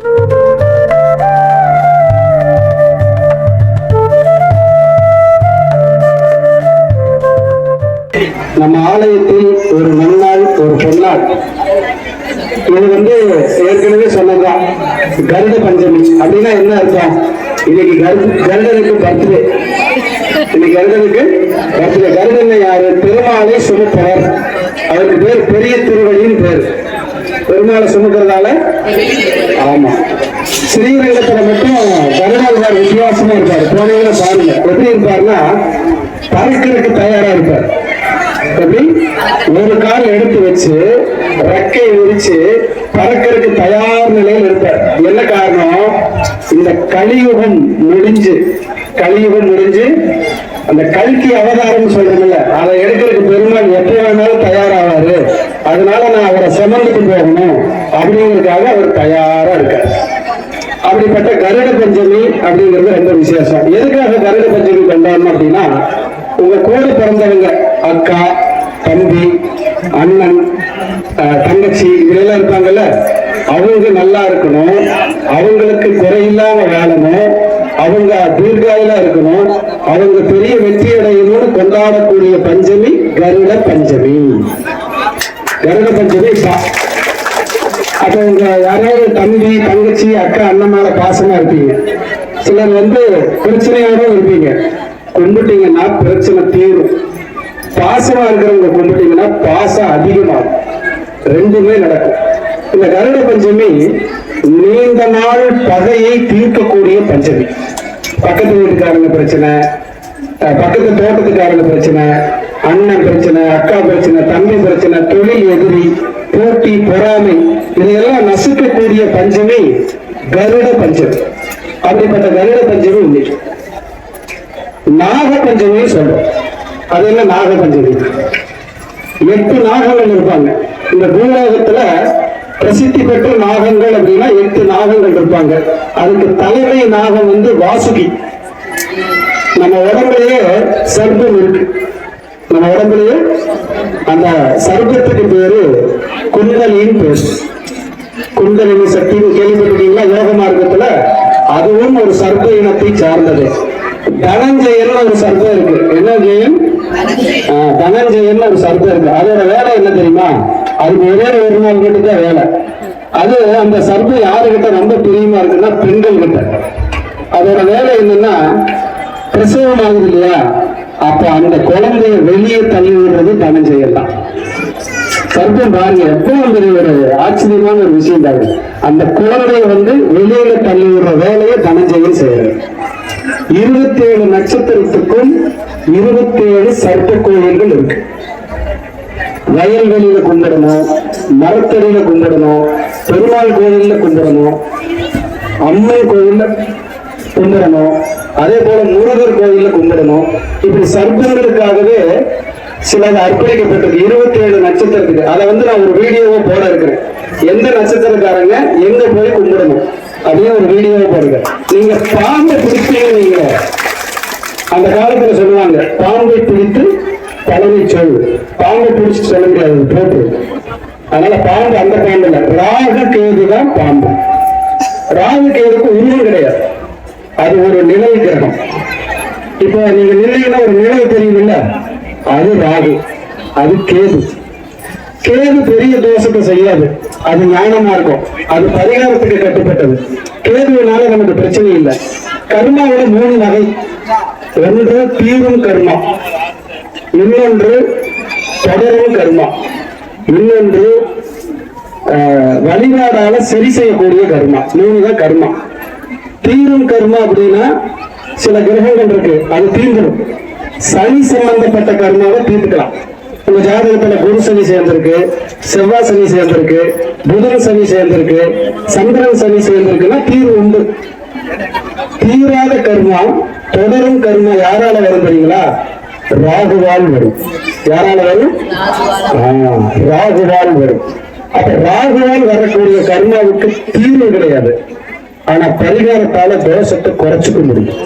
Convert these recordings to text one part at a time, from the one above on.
நம்ம ஆலயத்தில் ஒரு நன்னாள் ஒரு பொன்னாள். இது ஏற்கனவே சொன்னதுதான். கருட பஞ்சமி அப்படின்னா என்ன அர்த்தம்? இன்னைக்கு கருடனுக்கு பர்த்டே. இன்னைக்கு கருடனுக்கு பர்த்டே. கருடன் யாரு? பெருமாளை சுமப்பவர். அவருக்கு பேர் பெரிய திருவடியின் பேர். பெருமாளை சுமக்கிறதால ஆமா. ஸ்ரீரங்கத்துல மட்டும் கருடாழ்வார் வித்தியாசமா இருப்பாரு. போனீங்கன்னா பாருங்க எப்படி இருப்பாருன்னா பறக்கிறதுக்கு தயாரா இருப்பார். எப்படி ஒரு கால் எடுத்து வச்சு ரெக்கை விரிச்சு பறக்கிறதுக்கு தயார் நிலையில் இருப்பார். என்ன காரணம்? இந்த கலியுகம் முடிஞ்சு அந்த கல்கி அவதாரம் சொல்றோம்ல, அதை எடுக்கிறதுக்கு பெருமாள் எப்ப வேணாலும் தயாராவாரு. அதனால நான் அவரை சுமந்துட்டு போகணும் அப்படிங்கிறதுக்காக அவர் தயாரா இருக்கார். அப்படிப்பட்ட கருட பஞ்சமி அப்படிங்கிறது ரொம்ப விசேஷம். எதுக்காக கருட பஞ்சமி கொண்டாடணும் அப்படின்னா, உங்க கூட பிறந்தவங்க அக்கா, தம்பி, அண்ணன், தங்கச்சி இப்படியெல்லாம் இருப்பாங்கல்ல, அவங்க நல்லா இருக்கணும், அவங்களுக்கு குறையில்லாம வாழணும், அவங்க தீர்காயிலா இருக்கணும், அவங்க பெரிய வெற்றி அடையணும்னு கொண்டாடக்கூடிய பஞ்சமி கருட பஞ்சமி. கருட பஞ்சமி அப்ப உங்க யாராவது தம்பி, தங்கச்சி, அக்கா, அண்ணன் மேல பாசமா இருப்பீங்க. சிலர் பிரச்சனையோட இருப்பீங்க. கும்பிட்டீங்கன்னா பிரச்சனை தீரும். பாசமா இருக்கிறவங்க கும்பிட்டீங்கன்னா பாசம் அதிகமாகும். ரெண்டுமே நடக்கும். இந்த கருட பஞ்சமி நீண்ட நாள் பகையை தீர்க்கக்கூடிய பஞ்சமி. பக்கத்து வீட்டுக்காரங்க பிரச்சனை, பக்கத்து தோட்டத்துக்காரங்க பிரச்சனை, அண்ணன் பிரச்சனை, அக்கா பிரச்சனை, தம்பி பிரச்சனை, தொழில் எதிரி, போட்டி, பொறாமை, இதையெல்லாம் நசுக்கக்கூடிய பஞ்சமி கருட பஞ்சமி. அப்படிப்பட்ட கருட பஞ்சமி இன்னைக்கு நாக பஞ்சமி சொல்றோம். அது என்ன நாக பஞ்சமி? 8 நாகங்கள் இருப்பாங்க. இந்த பூலோகத்துல பிரசித்தி பெற்ற நாகங்கள் அப்படின்னா 8 நாகங்கள் இருப்பாங்க. அதுக்கு தலைமை நாகம் வாசுகி. நம்ம உடம்புலயே சர்ப்பம் இருக்கு. நம்ம உடம்புலயே அந்த சர்ப்பத்துக்கு பேரு குண்டலின்னு பேரு. குண்டலினி சக்தின்னு கேள்விப்பட்டிருக்கீங்களா? யோக மார்க்கத்துல அதுவும் ஒரு சர்ப்ப இனத்தை சார்ந்தது. தனஞ்சயன் ஒரு சர்ப்பம் இருக்கு. என்ன ஜெயன்? தனஞ்சயன் ஒரு சர்ப்பம் இருக்கு. அதோட வேலை என்ன தெரியுமா? அதுக்கு ஒரே ஒரு நாள் கிட்ட தான் வேலை. அது அந்த சர்ப்பம் யாருக்கிட்ட ரொம்ப பிரியமா இருக்குன்னா பெண்கள் கிட்ட. அதோட வேலை என்னன்னா, பிரசவம் ஆகுது இல்லையா, அப்ப அந்த குழந்தைய வெளியே தள்ளி விடுறது தனஞ்சயன் தான். சர்ப்பம் பாருங்க எவ்வளவு பெரிய ஒரு ஆச்சரியமான ஒரு விஷயம் தாங்க. அந்த குழந்தைய வெளியில தள்ளி விடுற வேலையை தனஞ்சயன் செய்யறது. 27 நட்சத்திரத்துக்கும் 27 சர்ப்ப கோயில்கள் இருக்கு. வயல்வெளியில கும்பிடணும், மரத்தடியில கும்பிடணும், பெருமாள் கோயில்ல கும்பிடணும், அம்மன் கோயில்ல கும்பிடணும், அதே போல முருகர் கோயில்ல கும்பிடணும். இப்படி சர்ப்பங்களுக்காகவே சிலது அர்ப்பணிக்கப்பட்டது 27 நட்சத்திரத்துக்கு. அதை நான் ஒரு வீடியோவை போட இருக்கிறேன். எந்த நட்சத்திரக்காரங்க எங்க போய் கும்பிடணும் அப்படின்னு ஒரு வீடியோவை போடுங்க. நீங்க பாம்பை பிடிப்பீங்க. நீங்க அந்த காலத்துல சொல்லுவாங்க, பாம்பை பிடித்து பழனி சொல். பாம்பை பிடிச்சு சொல்ல முடியாது, போட்டு. அதனால பாம்பு அந்த பாம்பு இல்ல, ராகு கேது தான் பாம்பு. ராகு கேதுக்கு உருவம் கிடையாது, அது ஒரு நிலை கிரகம். இப்போ நீங்க நிலைன்னா ஒரு நிலை தெரியுமில்ல, அது ராகு, அது கேது. கேது பெரிய தோஷத்தை செய்யாது, அது ஞானமா இருக்கும், அது பரிகாரத்துக்கு கட்டுப்பட்டது. கேதுவினால நமக்கு பிரச்சனை இல்லை. கர்மாவோட 3 வகை. ஒன்று தீரும் கர்மா, இன்னொன்று தொடரும் கர்மா, இன்னொன்று வழிபாடால சரி செய்யக்கூடிய கர்மா. 3 தான் கர்மா. தீரும் கர்மா அப்படின்னா சில கிரகங்கள் இருக்கு, அது தீர்ந்துடும். சனி சம்பந்தப்பட்ட கர்மாவை தீர்த்துக்கலாம். உங்க ஜாதகத்துல குரு சனி சேர்ந்திருக்கு, செவ்வாய் சனி சேர்ந்திருக்கு, புதன் சனி சேர்ந்திருக்கு, சந்திரன் சனி சேர்ந்திருக்குன்னா தீர்வு உண்டு. தீராத கர்மா, தொடரும் கர்மா யாரால வரும் தெரியுங்களா? ராகுவால் வரும். யாரால வரும்? ராகுவால் வரும். அப்ப ராகுவால் வரக்கூடிய கர்மாவுக்கு தீர்வு கிடையாது, ஆனா பரிகாரத்தால தோஷத்தை குறைச்சுக்க முடியும்.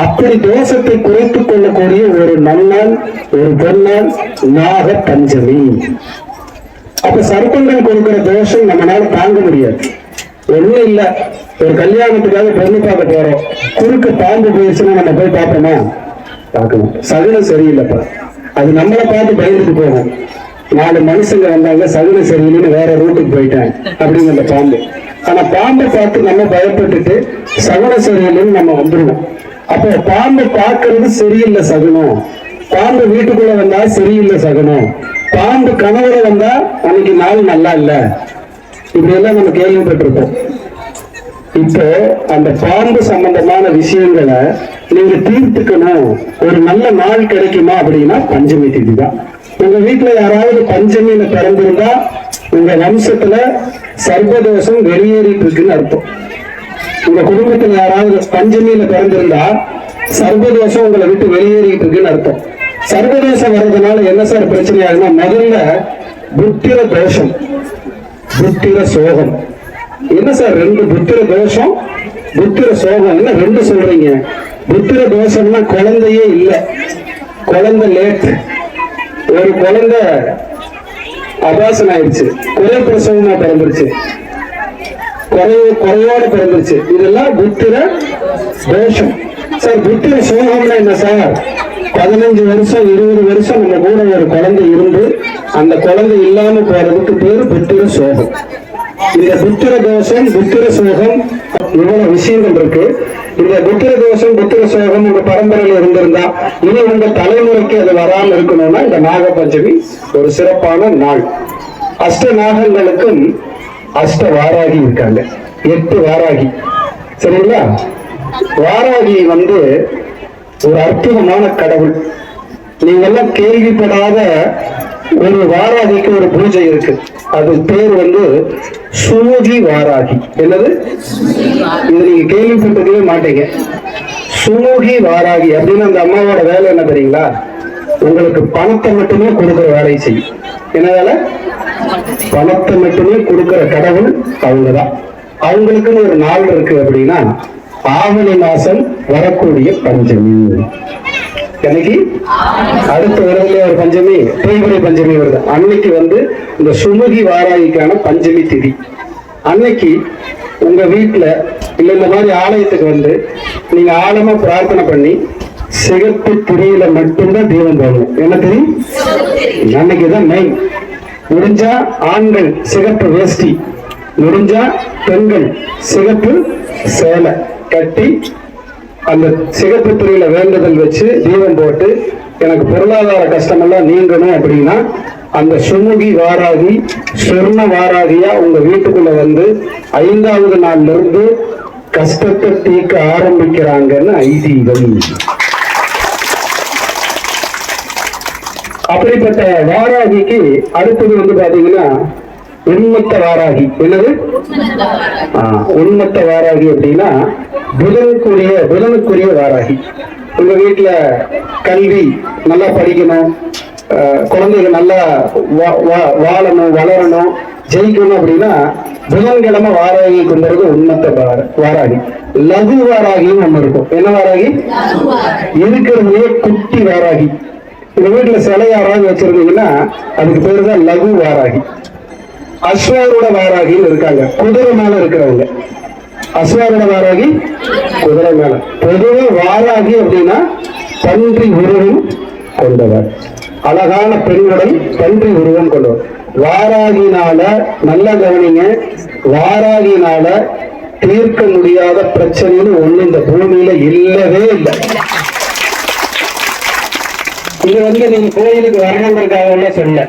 அப்படி தோஷத்தை குறைத்துக் கொள்ளக்கூடிய ஒரு நன்னாள், ஒரு பொன்னாள் நாக பஞ்சமி. அப்ப சர்ப்பங்கள் கொடுக்கிற தோஷம் நம்மளால தாங்க முடியாது. ஒண்ணும் இல்ல, ஒரு கல்யாணத்துக்காக பொண்ணு பார்க்க போறோம், குறுக்க பாம்பு போயிடுச்சுன்னா நம்ம போய் பார்ப்போமா? பார்க்கணும். சகுனம் சரியில்லைப்பா, அது நம்மளை பார்த்து பயந்துட்டு போகும். 4 மனுஷங்க வந்தாங்க, சகுனம் சரியில்லைன்னு வேற ரூட்டுக்கு போயிட்டேன் அப்படிங்கிற பாம்பு. ஆனா பாம்பை பார்த்து நம்ம பயப்பட்டுட்டு சகுனம் சரியில்லைன்னு நம்ம வந்துடுவோம். அப்போ பாம்பை பார்க்கறது சரியில்லை சகுனம், பாம்பு வீட்டுக்குள்ள வந்தா சரியில்லை சகுனம், பாம்பு கனவுல வந்தா அன்னைக்கு நாள் நல்லா இல்ல, இப்படி எல்லாம் நம்ம கேள்விப்பட்டிருப்போம். இப்போ அந்த பாம்பு சம்பந்தமான விஷயங்களை நீங்க தீர்த்துக்கணும், ஒரு நல்ல நாள் கிடைக்குமா அப்படின்னா பஞ்சமி திதி தான். உங்க வீட்டுல யாராவது பஞ்சமியில பிறந்திருந்தா உங்க வம்சத்துல சர்வதோஷம் வெளியேறிட்டு இருக்குன்னு அர்த்தம். உங்க குடும்பத்துல யாராவது பஞ்சமியில பிறந்திருந்தா சர்வதோஷம் உங்களை விட்டு வெளியேறிட்டு இருக்குன்னு அர்த்தம். சர்வதோஷம் வர்றதுனால என்ன சார் பிரச்சனை ஆகுதுன்னா, முதல்ல புத்திர தோஷம், புத்திர சோகம். என்ன சார் 2 புத்திர தோஷம், புத்திர சோகம், என்ன 2 சொல்றீங்க? புத்திர தோஷம்னா குழந்தையே இல்லை, குழந்தை லேட், ஒரு குழந்தை அபாசன் ஆயிடுச்சு, குறை பிரசவமா பிறந்துருச்சு, குறையோட பிறந்துருச்சு, இதெல்லாம் புத்திர தோஷம். சார் புத்திர சோகம்னா என்ன சார்? 15 வருஷம் 20 வருஷம் நம்ம கூட ஒரு குழந்தை இருந்து அந்த குழந்தை இல்லாம போறதுக்கு பேரு புத்திர சோகம். இந்த புத்திர தோஷம், புத்திர சோகம், இவ்வளவு விஷயங்கள் இருக்கு. இந்த புத்திர தோஷம், புத்திர சோகம் உங்க பரம்பரையில இருந்திருந்தா இனி உங்க தலைமுறைக்கு அது வராம இருக்கணும்னா இந்த நாக பஞ்சமி ஒரு சிறப்பான நாள். அஷ்ட நாகங்களுக்கும் அஷ்ட வாராகி இருக்காங்க, 8 வாராகி. சரிங்களா? வாராகி ஒரு அற்புதமான கடவுள். நீங்க எல்லாம் கேள்விப்படாத ஒரு வாராகிக்கு ஒரு பூஜை இருக்கு, அது பேர் சுமுகி வாராகி. என்னது? இது நீங்க கேள்விப்பட்டதே மாட்டீங்க. சுமுகி வாராகி அப்படின்னு அந்த அம்மாவோட வேலை என்ன தெரியுங்களா? உங்களுக்கு பணத்தை மட்டுமே கொடுக்கிற வேலையை செய்யும். என்ன வேலை? பணத்தை மட்டுமே கொடுக்கிற கடவுள் அவங்கதான். அவங்களுக்குன்னு ஒரு நாள் இருக்கு அப்படின்னா ஆவணி மாசம் வரக்கூடிய பஞ்சமி. எனக்கு அடுத்த வருடத்துல ஒரு பஞ்சமி, தேய்பிரை பஞ்சமி வருது. அன்னைக்கு இந்த சுமுகி வாராகிக்கான பஞ்சமி திதி. அன்னைக்கு உங்க வீட்டுல இல்ல இந்த மாதிரி ஆலயத்துக்கு நீங்க ஆழமா பிரார்த்தனை பண்ணி சிகப்பு திரியில மட்டும்தான் தீபம் போடணும். என்ன தெரியும்? அன்னைக்குதான் மெயின். முடிஞ்சா ஆண்கள் சிகப்பு வேஷ்டி, முடிஞ்சா பெண்கள் சிகப்பு சேலை கட்டி அந்த சிகப்பு திரியில வேண்டுதல் வச்சு தீபம் போட்டு எனக்கு பொருளாதார கஷ்டமெல்லாம் நீங்கணும் அப்படின்னா அந்த சுமுகி வாராகி சொர்ண வாராகியா உங்க வீட்டுக்குள்ள 5வது நாள்ல இருந்து கஷ்டத்தை தீர்க்க ஆரம்பிக்கிறாங்கன்னு ஐதீகம். அப்படிப்பட்ட வாராகிக்கு அடுத்தது பாத்தீங்கன்னா உண்மத்த வாராகி. என்னது? உண்மத்த வாராகி அப்படின்னா புதனுக்குரிய வாராகி. உங்க வீட்டுல கல்வி நல்லா படிக்கணும், குழந்தைகள் நல்லா வாழணும், வளரணும், ஜெயிக்கணும் அப்படின்னா புதன்கிழமை வாராகி கொண்டது உண்மத்த வாராகி. லகு வாராகின்னு ஒண்ணு இருக்கும். என்ன வாராகி? இருக்கிறதுலயே குட்டி வாராகி. உங்க வீட்டுல சிலை யாராவது வச்சிருந்தீங்கன்னா அதுக்கு பேரு தான் லகு வாராகி. அஸ்வாரோட வாராகின்னு இருக்காங்க, குதிரை மேல இருக்கிறவங்க. அஸ்வாரோட வாராகி குதிரை மேல. பொதுவா வாராகி அப்படின்னா பன்றி உருவம் கொண்டவர், அழகான பெண்களை பன்றி உருவம் கொண்டவர். வாராகினால நல்ல கவனிங்க, வாராகினால தீர்க்க முடியாத பிரச்சனைன்னு ஒண்ணு இந்த பூமியில இல்லவே இல்லை. இது நீங்க கோயிலுக்கு வரணுங்கிறதுக்காக சொல்ல,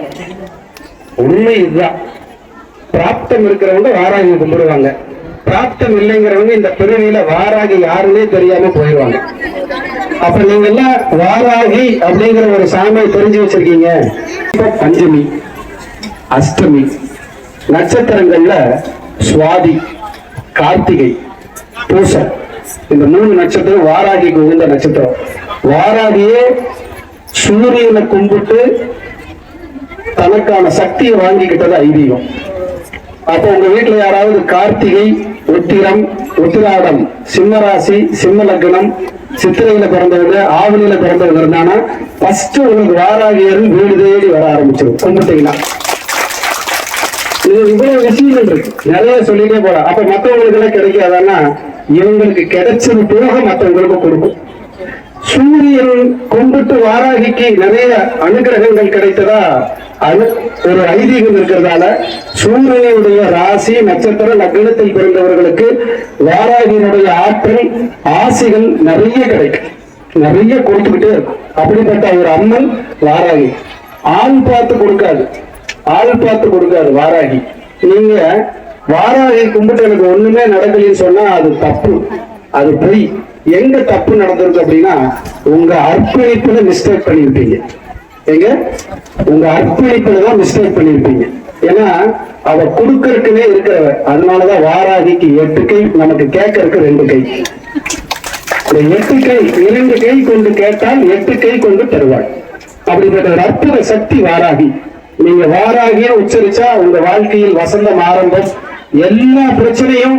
உண்மை இதுதான். பிராப்தம் இருக்கிறவங்க வாராகி கும்பிடுவாங்க, பிராப்தம் இல்லைங்கிறவங்க இந்த பிறவியில வாராகி யாருன்னே தெரியாம போயிடுவாங்க. அப்ப நீங்க எல்லாம் வாராகி அப்படிங்கிற ஒரு சாமியை தெரிஞ்சு வச்சிருக்கீங்க. இப்ப பஞ்சமி, அஷ்டமி நட்சத்திரங்கள்ல சுவாதி, கார்த்திகை, பூசம், இந்த 3 நட்சத்திரம் வாராகிக்கு உகந்த நட்சத்திரம். வாராகியே சூரியனை கும்பிட்டு தனக்கான சக்தியை வாங்கிக்கிட்டது ஐதீகம். அப்ப உங்க வீட்டுல யாராவது கார்த்திகை, உத்திரம், உத்திராடம், சிம்மராசி, சிம்ம லக்னம், சித்திரையில பிறந்தவங்க, ஆவணியில பிறந்தவங்க இருந்தானா ஃபர்ஸ்ட் உங்களுக்கு வாராகியரும் வீடு தேடி வர ஆரம்பிச்சிடும் கும்பிட்டீங்கன்னா. இது இவ்வளவு விஷயங்கள் இருக்கு, நிறைய சொல்லிட்டே போலாம். அப்ப மற்றவங்களுக்கு எல்லாம் கிடைக்காதான்னா இவங்களுக்கு கிடைச்சது போக மற்றவங்களுக்கு கொடுக்கும். சூரியன் கும்பிட்டு வாராகிக்கு நிறைய அனுகிரகங்கள் கிடைத்ததா அது ஒரு ஐதீகம் இருக்கிறதால சூரியனுடைய ராசி நட்சத்திர லக்னத்தில் பிறந்தவர்களுக்கு வாராகியினுடைய ஆற்றல் ஆசைகள் நிறைய கிடைக்கும், நிறைய கொடுத்துக்கிட்டே இருக்கும். அப்படிப்பட்ட ஒரு அம்மன் வாராகி. ஆள் பார்த்து கொடுக்காது, ஆள் பார்த்து கொடுக்காது வாராகி. நீங்க வாராகி கும்பிட்டு எனக்கு ஒண்ணுமே நடக்கலன்னு சொன்னா அது தப்பு, அது பொய். எங்க தப்பு நடந்திருக்கு அப்படின்னா உங்க அர்ப்பணிப்புல மிஸ்டேக் பண்ணிருப்பீங்க. எங்க உங்க அர்ப்பணிப்புல தான் மிஸ்டேக் பண்ணிருப்பீங்க. ஏன்னா அவ கொடுக்கறதுக்குன்னே இருக்கிறவ. அதனாலதான் வாராகிக்கு 8 கை, நமக்கு கேட்கறதுக்கு 2 கை. இந்த 8 கை 2 கை கொண்டு கேட்டால் 8 கை கொண்டு தருவாள். அப்படிப்பட்ட ஒரு அற்புத சக்தி வாராகி. நீங்க வாராகிய உச்சரிச்சா உங்க வாழ்க்கையில் வசந்தம் ஆரம்பம். எல்லா பிரச்சனையும்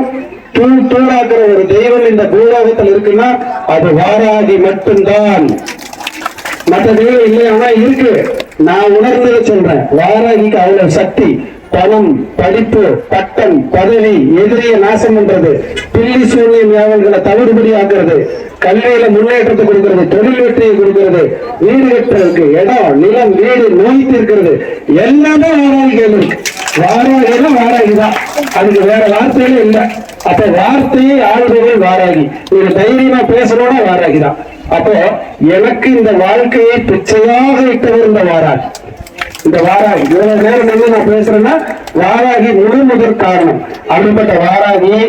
தூள் தூளாக்குற ஒரு தெய்வம் இந்த பூலோகத்தில் இருக்குன்னா அது வாராகி மட்டும்தான். மற்ற தெய்வம் இல்லையா? இருக்கு. நான் உணர்ந்ததை சொல்றேன். வாராகிக்கு அவ்வளவு சக்தி. பணம், படிப்பு, பட்டம், பதவி, எதிரிய நாசம் பண்றது, பில்லி சூன்யம் யாவல்களை தவிடுபடி ஆக்குறது, கல்வியில முன்னேற்றத்தை கொடுக்கிறது, தொழில் வெற்றியை கொடுக்கிறது, வீடு கட்டுறதுக்கு இடம், நிலம், வீடு, நோய் தீர்க்கிறது, எல்லாமே வாராகிகள் இருக்கு. வாராகினா வாராகிதான், அதுக்கு வேற வார்த்தைகளே இல்லை. அப்ப வார்த்தையை ஆளுபவர்கள் வாராகி. நீங்க தைரியமா பேசணும்னா வாராகிதான். அப்போ எனக்கு இந்த வாழ்க்கையை பிச்சையாக இட்டவர் இந்த வாராகி. இந்த வாராகி இவ்வளவு நேரம் வந்து நான் பேசுறேன்னா வாராகி முழு முதற் காரணம். அப்படிப்பட்ட வாராகியை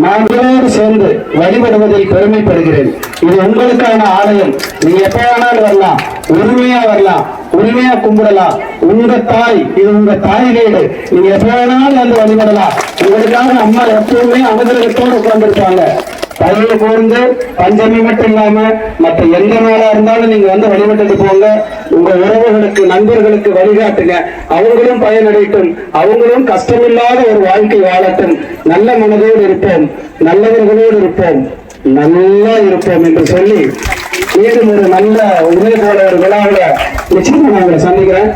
நாங்களோடு சேர்ந்து வழிபடுவதில் பெருமைப்படுகிறேன். இது உங்களுக்கான ஆலயம். நீங்க எப்ப வேணாலும் வரலாம், உரிமையா வரலாம், உரிமையா கும்பிடலாம். உங்க தாய், இது உங்க தாய் வீடு. நீங்க எப்ப வேணாலும் வந்து வழிபடலாம். உங்களுக்காக அம்மா எப்பவுமே அனுகிரகத்தோடு உட்கார்ந்துருப்பாங்க. பயிர் போர்ந்து பஞ்சமி மட்டும் இல்லாம மற்ற எந்த நாளா இருந்தாலும் நீங்க வந்து வழிபட்டு போங்க. உங்க உறவுகளுக்கு, நண்பர்களுக்கு வழிகாட்டுங்க. அவங்களும் பயனடையட்டும், அவங்களும் கஷ்டமில்லாத ஒரு வாழ்க்கை வாழட்டும். நல்ல மனதோடு இருப்போம், நல்லவர்களோடு இருப்போம், நல்லா இருப்போம் என்று சொல்லி மீண்டும் ஒரு நல்ல உதவி போல ஒரு விழாவில் நிச்சயமா நான் உங்களை சந்திக்கிறேன்.